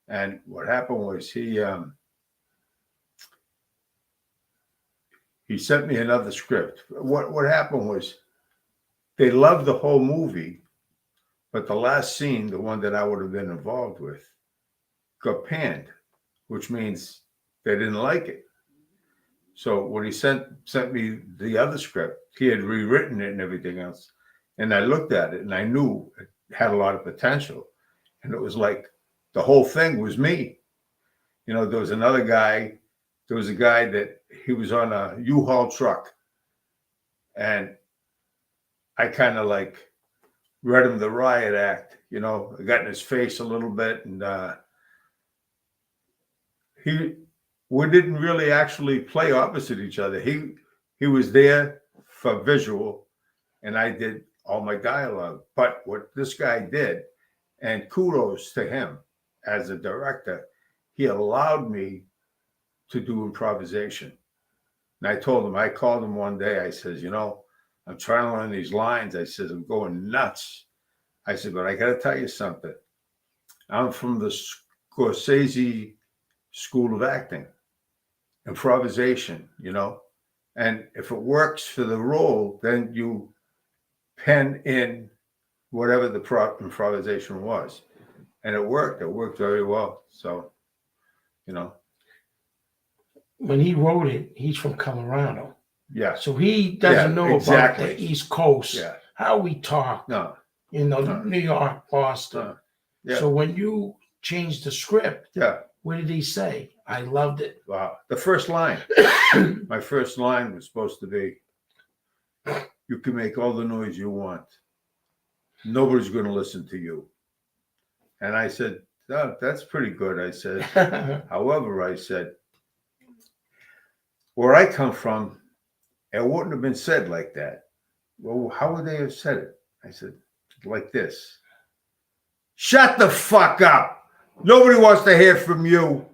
And what happened was he sent me another script. What happened was they loved the whole movie, but the last scene, the one that I would have been involved with, got panned, which means they didn't like it. So when he sent me the other script, he had rewritten it and everything else. And I looked at it and I knew it had a lot of potential. And it was like the whole thing was me. You know, there was another guy, there was a guy that he was on a U-Haul truck. And I kind of like read him the riot act, you know, I got in his face a little bit. And we didn't really actually play opposite each other. He was there for visual and I did all my dialogue. But what this guy did, and kudos to him as a director, he allowed me to do improvisation. And I told him, I called him one day, I says, you know, I'm trying to learn these lines. I says, I'm going nuts. I said, but I got to tell you something. I'm from the Scorsese School of Acting, improvisation, you know, and if it works for the role, then you pen in whatever the improvisation was. And it worked. It worked very well. So, you know. When he wrote it, he's from Colorado. Yeah. So he doesn't know about the East Coast, how we talk. No. You know, New York, Boston. Yeah. So when you changed the script, what did he say? I loved it. Wow. The first line, my first line was supposed to be, you can make all the noise you want. Nobody's going to listen to you. And I said, oh, that's pretty good. I said, however, I said, where I come from, it wouldn't have been said like that. Well, how would they have said it? I said, like this. Shut the fuck up. Nobody wants to hear from you.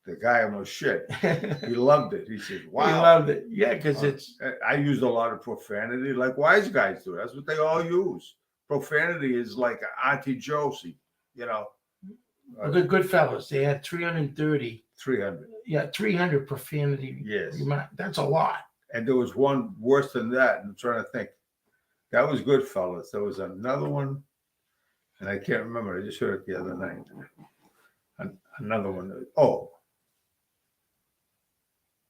The guy almost shit. He loved it. He said, wow. He loved it. Yeah, because I used a lot of profanity like wise guys do. That's what they all use. Profanity is like Auntie Josie, you know. The Goodfellas, they had 330. 300. Yeah, 300 profanity. Yes. That's a lot. And there was one worse than that. I'm trying to think. That was Goodfellas. There was another one, and I can't remember. I just heard it the other night. Another one. Oh,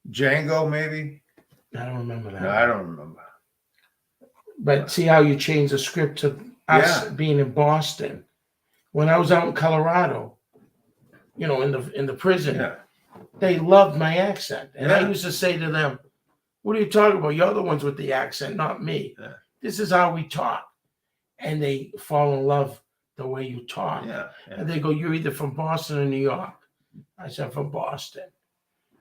Django, maybe? I don't remember that. No, I don't remember. But see how you changed the script to us being in Boston. When I was out in Colorado, you know, in the prison, they loved my accent. And I used to say to them, what are you talking about? You're the ones with the accent, not me. Yeah. This is how we talk. And they fall in love the way you talk. Yeah. And they go, you're either from Boston or New York. I said, from Boston.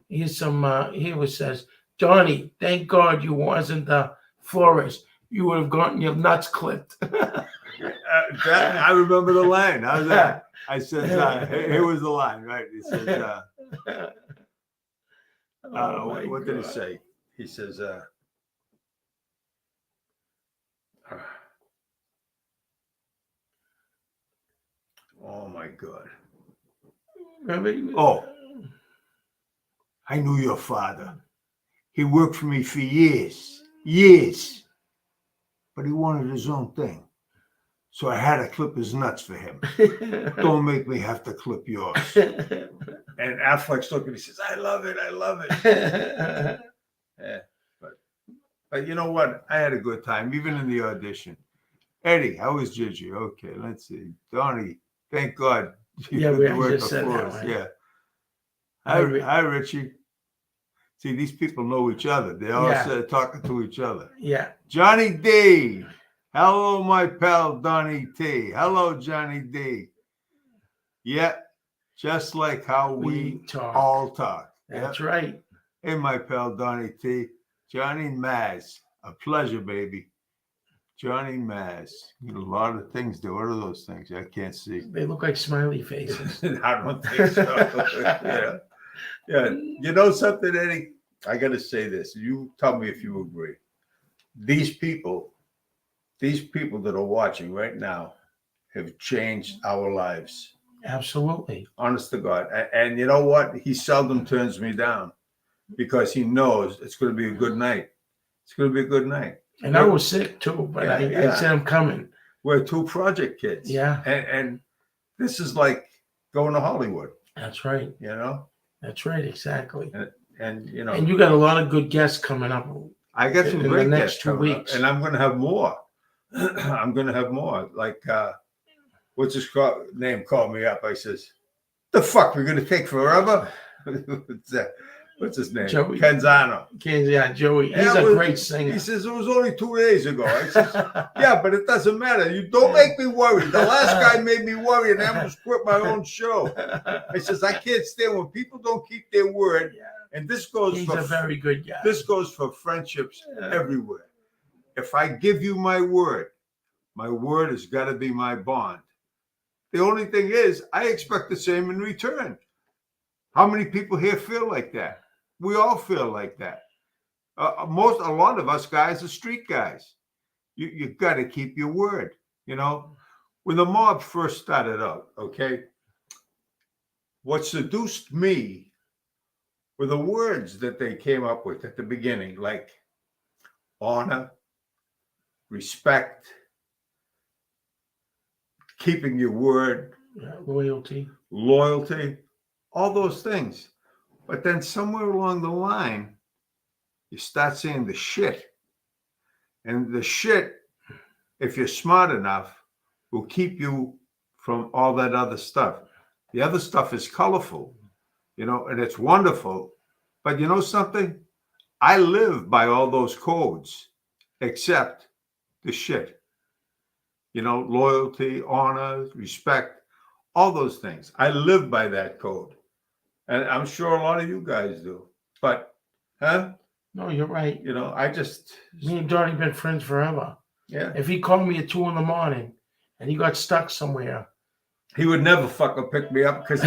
Here's some, he always says, Donny, thank God you wasn't the florist. You would have gotten your nuts clipped. I remember the line. How's that? I said, here was the line, right? He says, what did he say? He says, oh my God. Oh, I knew your father. He worked for me for years, but he wanted his own thing. So I had to clip his nuts for him. Don't make me have to clip yours. And Affleck's looking, he says, I love it. Yeah. But you know what? I had a good time, even in the audition. Eddie, how was Gigi? Okay, let's see. Donny, thank God. Yeah, we just said that, right? Yeah. Hi, Richie. See, these people know each other. They all talking to each other. Yeah. Johnny D. Hello, my pal, Donny T. Hello, Johnny D. Yeah, just like how we all talk. That's right. Hey, my pal, Donny T. Johnny Maz. A pleasure, baby. Johnny Maz. A lot of things there. What are those things? I can't see. They look like smiley faces. I don't think so. Yeah. You know something, Eddie? I got to say this. You tell me if you agree. These people that are watching right now have changed our lives. Absolutely. Honest to God. And you know what? He seldom turns me down because he knows it's going to be a good night. It's going to be a good night. And I was sick too, but Yeah, I yeah. said I'm coming. We're two project kids. Yeah. And this is like going to Hollywood, That's right. you know? That's right. Exactly. And you know, And you got a lot of good guests coming up. I got some in great the guests next 2 coming up, weeks. and I'm going to have more. I'm going to have more. Like, what's his name called me up. I says, the fuck, we're going to take forever? What's his name? Joey. Kenzano. Yeah, Joey. He's Yeah, a great singer. He says, it was only 2 days ago. I says, yeah, but it doesn't matter. You don't make me worry. The last guy made me worry, and I almost quit my own show. I says, I can't stand when people don't keep their word. Yeah. And this goes He's for a very good guy. This goes for friendships everywhere. If I give you my word has got to be my bond. The only thing is, I expect the same in return. How many people here feel like that? We all feel like that. A lot of us guys are street guys. You got to keep your word. You know, when the mob first started out, okay, what seduced me were the words that they came up with at the beginning, like honor, respect, keeping your word, loyalty, all those things. But then somewhere along the line, you start saying the shit. And the shit, if you're smart enough, will keep you from all that other stuff. The other stuff is colorful, you know, and it's wonderful. But you know something? I live by all those codes, except the shit. You know, loyalty, honor, respect, all those things. I live by that code. And I'm sure a lot of you guys do. But, No, you're right. You know, me and Donny been friends forever. Yeah. If he called me at 2 a.m. and he got stuck somewhere, he would never fucking pick me up because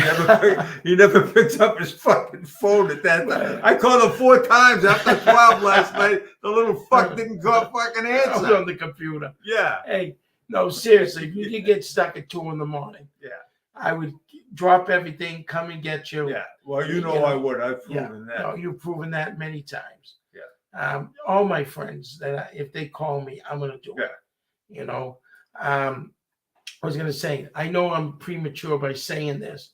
he never picks up his fucking phone at that time. I called him 4 times after 12 last night. The little fuck didn't call fucking answer. I was on the computer. Yeah. Hey, no, seriously, if you get stuck at 2 a.m, yeah, I would drop everything, come and get you. Yeah. Well, you know I would. I've proven that. No, you've proven that many times. Yeah. All my friends if they call me, I'm gonna do it. You know. I was going to say, I know I'm premature by saying this,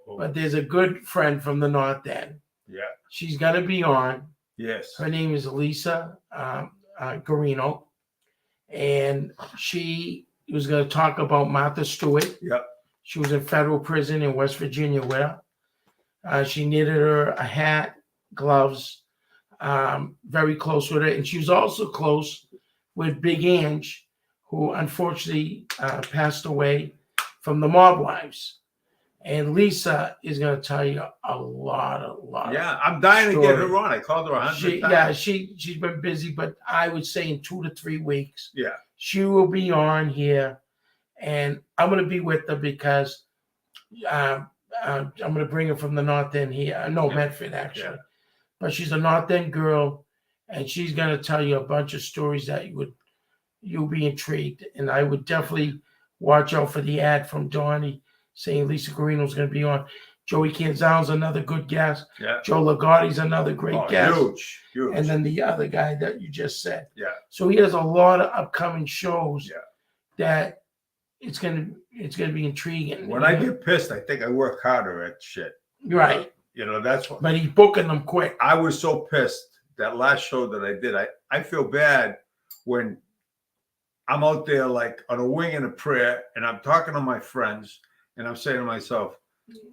but there's a good friend from the North End. Yeah. She's going to be on. Yes. Her name is Lisa Garino. And she was going to talk about Martha Stewart. Yep. She was in federal prison in West Virginia with her. She knitted her a hat, gloves, very close with her. And she was also close with Big Ange, who unfortunately passed away from the mob wives. And Lisa is going to tell you a lot. Yeah, I'm dying to get her on. I called her 100 times. Yeah, she's been busy, but I would say in 2 to 3 weeks, she will be on here. And I'm going to be with her because I'm going to bring her from the North End here. No, Medford, actually. Yeah. But she's a North End girl, and she's going to tell you a bunch of stories that you'll be intrigued. And I would definitely watch out for the ad from Donny saying Lisa Garino's going to be on. Joey Canzano's another good guest. Yeah. Joe Lagotti's another great guest. Huge. And then the other guy that you just said. Yeah. So he has a lot of upcoming shows that it's gonna be intriguing. When I get pissed, I think I work harder at shit. Right. You know, that's what. But he's booking them quick. I was so pissed that last show that I did. I feel bad when I'm out there like on a wing and a prayer, and I'm talking to my friends, and I'm saying to myself,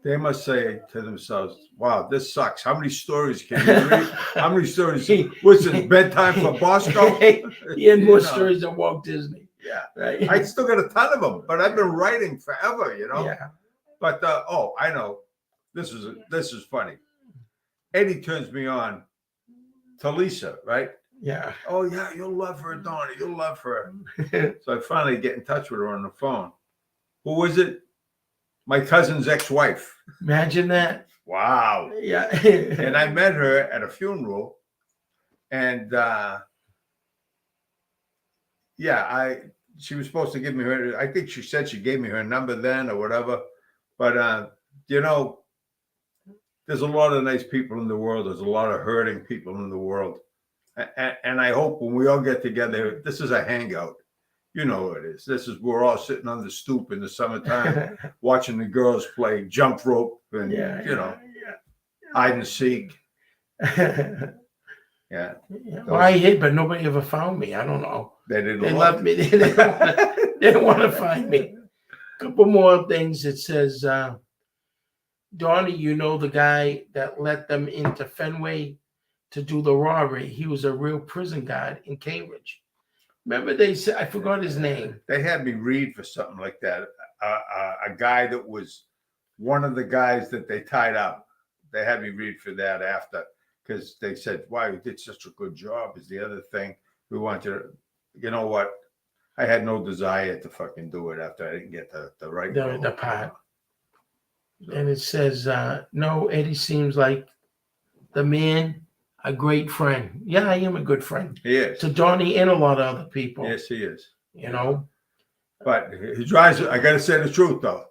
they must say to themselves, wow, this sucks. How many stories can you read? How many stories? What's this, bedtime for Bosco? He had more stories than Walt Disney. Yeah. Right. I still got a ton of them, but I've been writing forever, you know? Yeah. But, I know. This is funny. Eddie turns me on to Lisa, right? Yeah. Oh, yeah, you'll love her, Donny. You'll love her. So I finally get in touch with her on the phone. Who was it? My cousin's ex-wife. Imagine that. Wow. Yeah. And I met her at a funeral, and she was supposed to give me her. I think she said she gave me her number then or whatever. But you know, there's a lot of nice people in the world. There's a lot of hurting people in the world, and I hope when we all get together, this is a hangout. You know what it is. This is we're all sitting on the stoop in the summertime, watching the girls play jump rope and hide and seek. Yeah. Well, I hid, but nobody ever found me. I don't know. They didn't. They left me. They didn't want to find me. A couple more things. It says, Donny, you know the guy that let them into Fenway to do the robbery. He was a real prison guard in Cambridge. Remember they said, I forgot his name. They had me read for something like that. A guy that was one of the guys that they tied up. They had me read for that after, because they said, wow, you did such a good job is the other thing. We want you to, you know what? I had no desire to fucking do it after I didn't get the right The part. And it says, no, Eddie seems like the man, a great friend. Yeah, I am a good friend. He is. To Donny and a lot of other people. Yes, he is. You know? But he drives, I got to say the truth, though.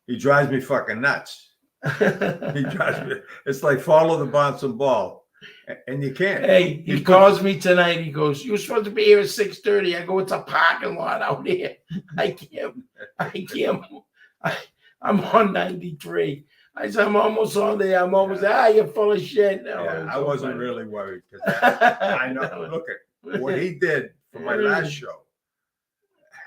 He drives me fucking nuts. He drives me. It's like follow the bouncing ball. And you can't. Hey, he calls me tonight. He goes, you're supposed to be here at 6:30. I go, it's a parking lot out here. I can't. I'm on 93. I said, I'm almost on there. I'm almost there. You're full of shit. No, Yeah, I wasn't really worried because I know. Look at what he did for my last show.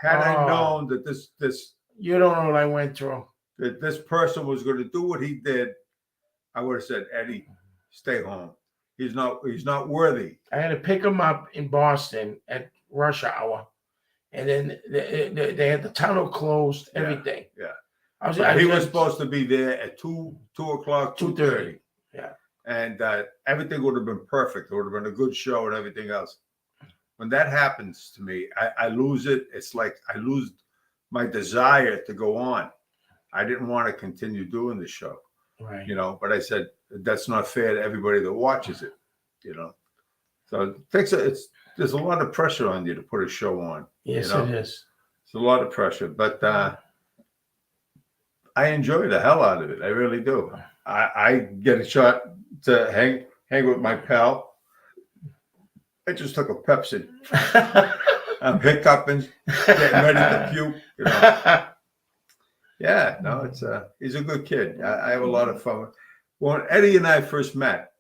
Had I known that this you don't know what I went through. That this person was going to do what he did, I would have said, Eddie, stay home. He's not worthy. I had to pick him up in Boston at rush hour, and then they had the tunnel closed. Everything. Yeah. He was supposed to be there at 2 o'clock, 2:30. Yeah. And everything would have been perfect. It would have been a good show and everything else. When that happens to me, I lose it. It's like I lose my desire to go on. I didn't want to continue doing the show. Right. You know, but I said, that's not fair to everybody that watches it, you know. So there's a lot of pressure on you to put a show on. Yes, you know? it is. It's a lot of pressure, but I enjoy the hell out of it. I really do. I get a shot to hang with my pal. I just took a Pepsi. I'm hiccuping, getting ready to puke. You know. Yeah, no, he's a good kid. I have a lot of fun. When Eddie and I first met,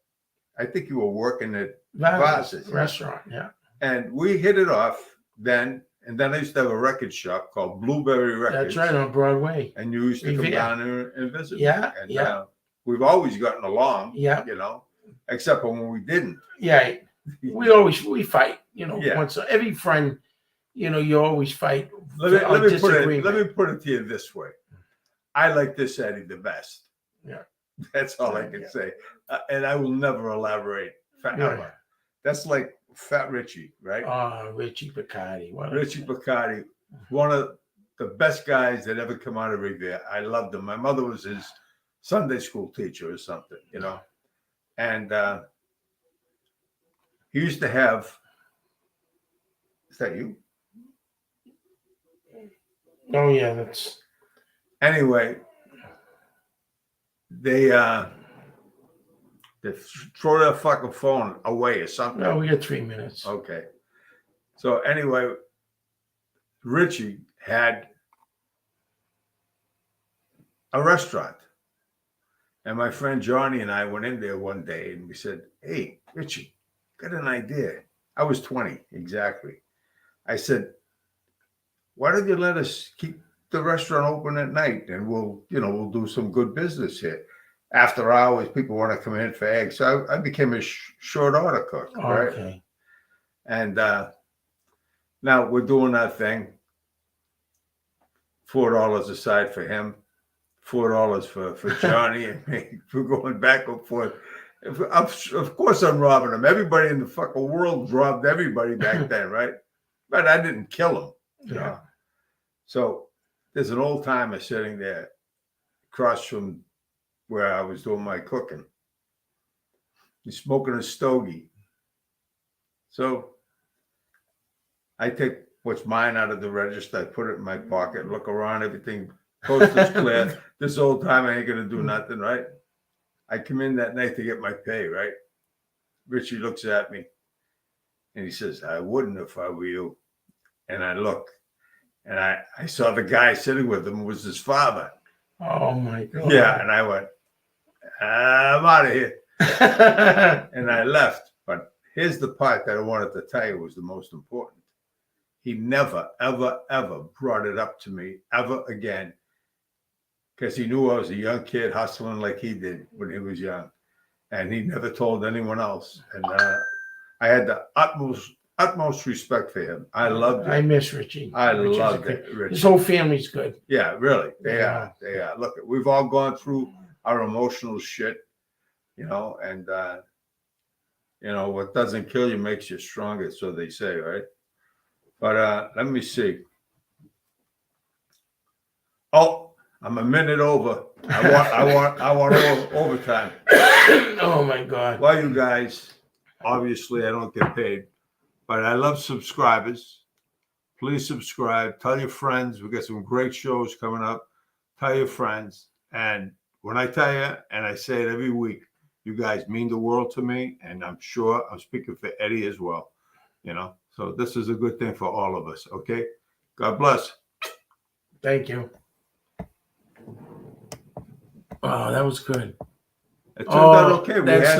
I think you were working at Vass's restaurant, yeah. And we hit it off then. And then I used to have a record shop called Blueberry Records. That's right, on Broadway. And you used to come down here and visit. Yeah, me. And we've always gotten along. Yeah. You know, except for when we didn't. Yeah. We fight. You know, once every friend, you know, you always fight. Let me put it to you this way. I like this Eddie the best. Yeah. That's all I can say. And I will never elaborate forever. Yeah. That's like Fat Richie, right? Oh, Richie Picardi. Richie Picardi, one of the best guys that ever come out of Revere. I loved him. My mother was his Sunday school teacher or something, you know. And he used to have, is that you? Oh, yeah, that's... Anyway, they throw their fucking phone away or something. No, we got 3 minutes. Okay. So anyway, Richie had a restaurant. And my friend Johnny and I went in there one day and we said, hey, Richie, got an idea. I was 20, exactly. I said, why don't you let us keep the restaurant open at night and we'll do some good business here. After hours, people want to come in for eggs. So I became a short order cook, right? Okay. And now we're doing that thing. $4 a side for him, $4 for Johnny and me. We're going back and forth. Of course, I'm robbing him. Everybody in the fucking world robbed everybody back then, right? But I didn't kill him. You know? So there's an old timer sitting there across from where I was doing my cooking. He's smoking a stogie. So I take what's mine out of the register. I put it in my pocket, look around, everything, coast is clear. This old time I ain't going to do nothing, right? I come in that night to get my pay, right? Richie looks at me and he says, I wouldn't if I were you. And I look and I saw the guy sitting with him was his father. Oh my God. Yeah. And I went, I'm out of here. And I left. But here's the part that I wanted to tell you was the most important. He never, ever, ever brought it up to me ever again because he knew I was a young kid hustling like he did when he was young. And he never told anyone else. And I had the utmost respect for him. I loved it. I miss Richie. I Richie's loved it. Richie. His whole family's good. Yeah, really. They Yeah. are. They are. Look, we've all gone through our emotional shit, you know, and, you know, what doesn't kill you makes you stronger, so they say, right? But let me see. Oh, I'm a minute over. I want overtime. Oh my God. Well, you guys, obviously I don't get paid, but I love subscribers. Please subscribe. Tell your friends. We got some great shows coming up. Tell your friends. And when I tell you, and I say it every week, you guys mean the world to me. And I'm sure I'm speaking for Eddie as well. You know, so this is a good thing for all of us. Okay. God bless. Thank you. Oh, that was good. It turned out okay. We that's had